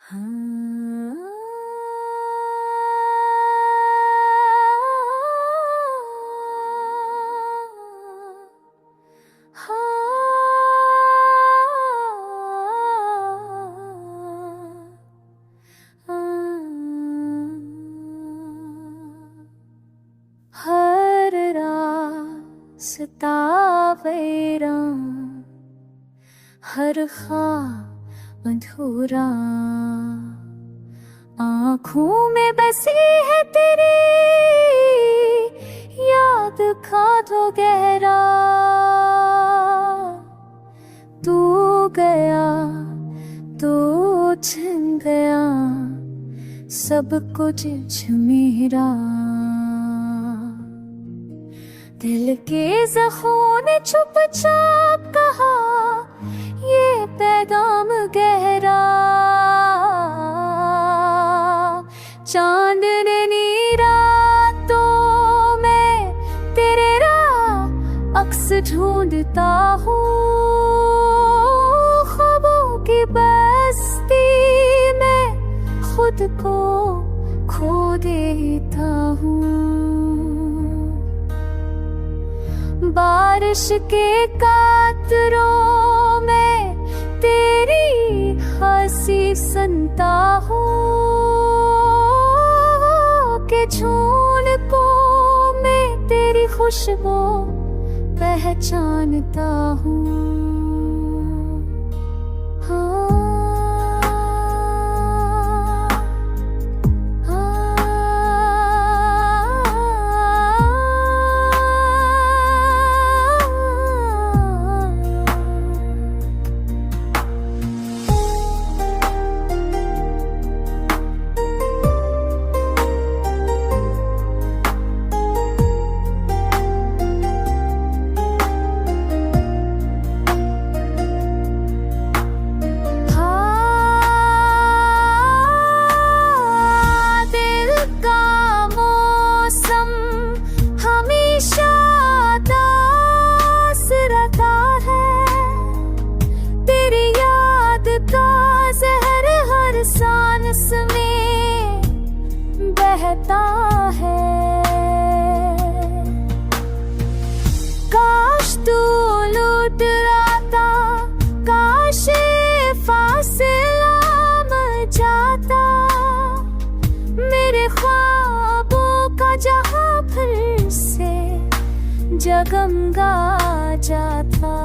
हाँ, हर रास्ता वैरां, हर ख्वाब अधूरा, आँखों में बसी है तेरी याद का तो गहरा। तू गया तो छिन गया सब कुछ मेरा। दिल के ज़ख्मों ने चुपचाप कहा ये पैगाम गहरा। चांदनी रातों में तेरे राह अक्स ढूंढता हूँ, ख्वाबों की बस्ती में खुद को खो देता हूँ। बारिश के कातरों में तेरी हंसी सुनता हूँ, के झोंकों में तेरी खुशबू पहचानता हूँ। सांस में बहता है, काश तू लौट आता, काश फासला मिट जाता, मेरे ख्वाबों का जहां फिर से जगमगा जाता।